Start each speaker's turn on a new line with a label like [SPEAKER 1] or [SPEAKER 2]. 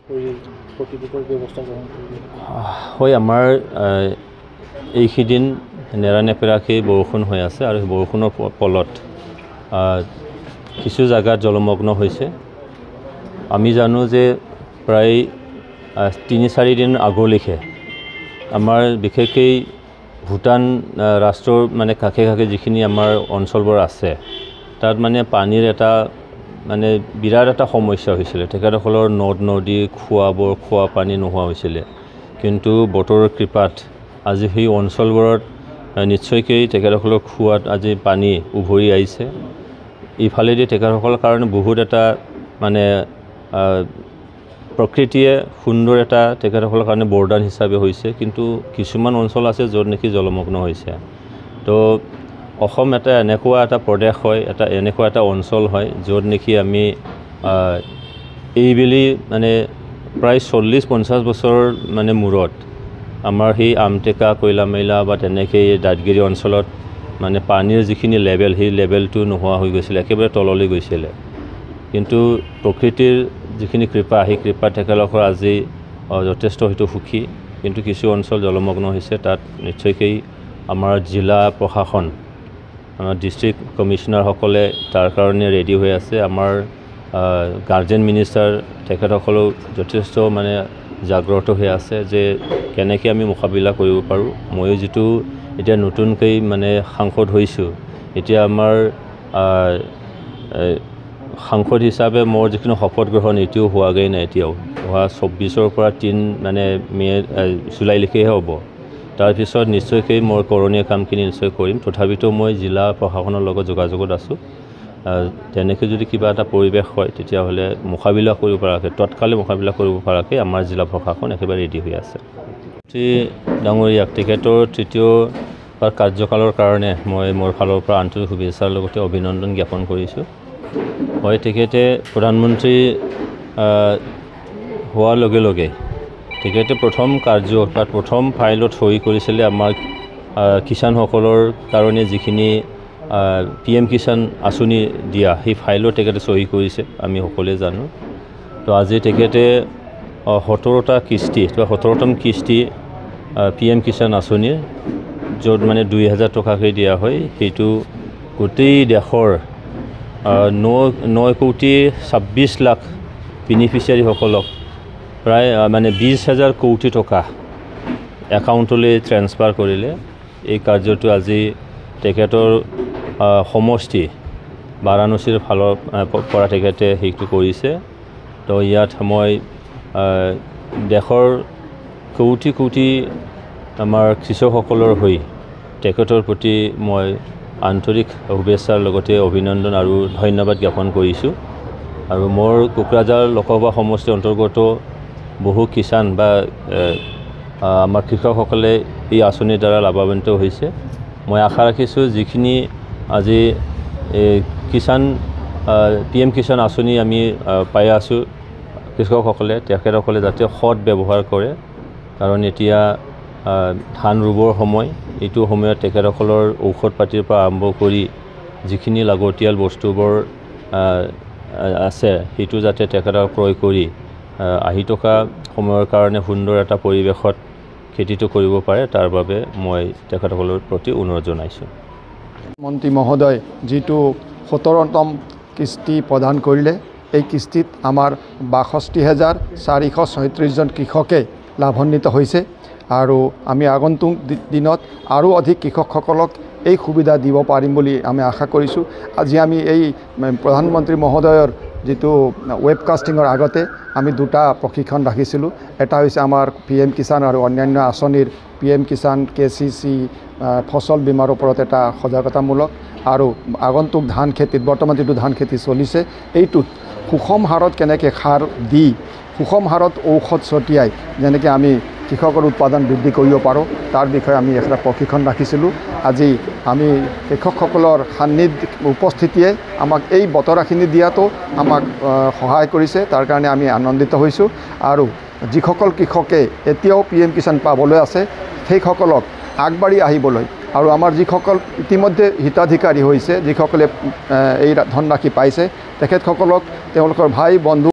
[SPEAKER 1] প্ৰতিৰোধৰ ব্যৱস্থা গ্ৰহণ কৰিব?
[SPEAKER 2] হয়, আমাৰ এইকেইদিন নেৰানেপেৰাকৈ বৰষুণ হৈ আছে আৰু বৰষুণৰ ফলত কিছু জাগাত জলমগ্ন হৈছে। আমি জানো যে প্ৰায় ৩-৪ দিন আগলৈকে আমাৰ বিশেষকৈ ভূটান ৰাষ্ট্ৰৰ মানে কাষে কাষে যিখিনি আমাৰ অঞ্চলবোৰ আছে তাত মানে পানীৰ এটা মানে বিৰাট এটা সমস্যা হৈছিলে। তেখেতসকলৰ নদ নদী খোৱা পানী নোহোৱা হৈছিলে। কিন্তু বতৰৰ কৃপাত আজি সেই অঞ্চলবোৰত নিশ্চয়কৈ তেখেতসকলৰ খোৱাত আজি পানী উভৰি আহিছে। ইফালেদি তেখেতসকলৰ কাৰণে বহুত এটা মানে প্ৰকৃতিয়ে সুন্দৰ এটা তেখেতসকলৰ কাৰণে বৰদান হিচাপে হৈছে। কিন্তু কিছুমান অঞ্চল আছে য'ত নেকি জলমগ্ন হৈছে। তো অসম এটা এনেকুৱা এটা প্ৰদেশ হয়, এনেকুৱা এটা অঞ্চল হয় য'ত নেকি আমি এইবেলি মানে প্ৰায় 40-50 বছৰৰ মানে মূৰত আমাৰ সেই আমটেকা কৈলামইলা বা তেনেকৈ দাঁতগিৰি অঞ্চলত মানে পানীৰ যিখিনি লেভেল সেই লেভেলটো নোহোৱা হৈ গৈছিলে, একেবাৰে তললৈ গৈছিলে। কিন্তু প্ৰকৃতিৰ যিখিনি কৃপা সেই কৃপা তেখেতলোকৰ আজি যথেষ্ট হয়তো সুখী। কিন্তু কিছু অঞ্চল জলমগ্ন হৈছে, তাত নিশ্চয়কৈ আমাৰ জিলা প্ৰশাসন আমাৰ ডিষ্ট্ৰিক্ট কমিশ্যনাৰসকলে তাৰ কাৰণে ৰেডি হৈ আছে। আমাৰ গাৰ্জেন মিনিষ্টাৰ তেখেতসকলেও যথেষ্ট মানে জাগ্ৰত হৈ আছে যে কেনেকৈ আমি মোকাবিলা কৰিব পাৰোঁ। ময়ো যিটো এতিয়া নতুনকৈ মানে সাংসদ হৈছোঁ, এতিয়া আমাৰ সাংসদ হিচাপে মোৰ যিখিনি শপত গ্ৰহণ এতিয়াও হোৱাগৈ নাই। এতিয়াও হোৱা 24-ৰ পৰা 3 মানে জুলাইলৈকেহে হ'ব। তাৰপিছত নিশ্চয়কৈ মই কৰণীয় কামখিনি নিশ্চয় কৰিম। তথাপিতো মই জিলা প্ৰশাসনৰ লগত যোগাযোগত আছোঁ। তেনেকৈ যদি কিবা এটা পৰিৱেশ হয় তেতিয়াহ'লে মোকাবিলা কৰিব পৰাকৈ, তৎকালে মোকাবিলা কৰিব পৰাকৈ আমাৰ জিলা প্ৰশাসন একেবাৰে ৰেডি হৈ আছে। ডাঙৰীয়াক তেখেতৰ 3য় কাৰ্যকালৰ কাৰণে মই মোৰ ফালৰ পৰা আন্তৰিক শুভেচ্ছাৰ লগতে অভিনন্দন জ্ঞাপন কৰিছোঁ। হয়, তেখেতে প্ৰধানমন্ত্ৰী হোৱাৰ লগে লগে তেখেতে প্ৰথম কাৰ্য বা প্ৰথম ফাইলত সহি কৰিছিলে আমাৰ কিষাণসকলৰ কাৰণে যিখিনি PM কিষাণ আঁচনি দিয়া সেই ফাইলত তেখেতে সহি কৰিছে, আমি সকলোৱে জানো। তো আজি তেখেতে 17টা কিস্তি বা 17তম কিস্তি PM কিষাণ আঁচনিৰ য'ত মানে 2000 টকাকৈ দিয়া হয়, সেইটো গোটেই দেশৰ 9,26 লাখ বেনিফিচিয়াৰীসকলক প্ৰায় মানে 20,000 কোটি টকা একাউণ্টলৈ ট্ৰেন্সফাৰ কৰিলে। এই কাৰ্যটো আজি তেখেতৰ সমষ্টি বাৰাণসীৰ ফালৰ পৰা তেখেতে সেইটো কৰিছে। তো ইয়াত মই দেশৰ কোটি কোটি আমাৰ কৃষকসকলৰ হৈ তেখেতৰ প্ৰতি মই আন্তৰিক শুভেচ্ছাৰ লগতে অভিনন্দন আৰু ধন্যবাদ জ্ঞাপন কৰিছোঁ। আৰু মোৰ কোকৰাঝাৰ লোকসভা সমষ্টিৰ অন্তৰ্গত বহু কিষাণ বা আমাৰ কৃষকসকলে এই আঁচনিৰ দ্বাৰা লাভান্বিত হৈছে। মই আশা ৰাখিছোঁ যিখিনি আজি কিষাণ PM কিষাণ আঁচনি আমি পাই আছোঁ কৃষকসকলে, তেখেতসকলে যাতে সৎ ব্যৱহাৰ কৰে। কাৰণ এতিয়া ধান ৰুবৰ সময়, এইটো সময়ত তেখেতসকলৰ ঔষধ পাতিৰ পৰা আৰম্ভ কৰি যিখিনি লাগতিয়াল বস্তুবোৰ আছে সেইটো যাতে তেখেতক ক্ৰয় কৰি আহি থকা সময়ৰ কাৰণে সুন্দৰ এটা পৰিৱেশত খেতিটো কৰিব পাৰে, তাৰ বাবে মই তেখেতসকলৰ প্ৰতি অনুৰোধ জনাইছোঁ।
[SPEAKER 3] মন্ত্ৰী মহোদয় যিটো 17তম কিস্তি প্ৰদান কৰিলে, এই কিস্তিত আমাৰ 62,436 জন কৃষকে লাভান্বিত হৈছে। আৰু আমি আগন্তুক দিনত আৰু অধিক কৃষকসকলক এই সুবিধা দিব পাৰিম বুলি আমি আশা কৰিছোঁ। আজি আমি এই প্ৰধানমন্ত্ৰী মহোদয়ৰ যিটো ৱেবকাষ্টিঙৰ আগতে আমি 2টা প্ৰশিক্ষণ ৰাখিছিলোঁ। এটা হৈছে আমাৰ PM কিষাণ আৰু অন্যান্য আঁচনিৰ PM কিষাণ KCC ফচল বীমাৰ ওপৰত এটা সজাগতামূলক, আৰু আগন্তুক ধান খেতিত বৰ্তমান যিটো ধান খেতি চলিছে এইটোত সুষম হাৰত কেনেকৈ সাৰ দি সুষম হাৰত ঔষধ ছটিয়াই যেনেকৈ আমি কৃষকৰ উৎপাদন বৃদ্ধি কৰিব পাৰোঁ তাৰ বিষয়ে আমি এটা প্ৰশিক্ষণ ৰাখিছিলোঁ। আজি আমি কৃষকসকলৰ উপস্থিতিয়ে আমাক এই বতৰাখিনি দিয়াটো আমাক সহায় কৰিছে, তাৰ কাৰণে আমি আনন্দিত হৈছোঁ। আৰু যিসকল কৃষকে এতিয়াও PM কিষাণ পাবলৈ আছে সেইসকলক আগবাঢ়ি আহিবলৈ, আৰু আমাৰ যিসকল ইতিমধ্যে হিতাধিকাৰী হৈছে, যিসকলে এই ধনৰাশি পাইছে, তেখেতসকলক তেওঁলোকৰ ভাই বন্ধু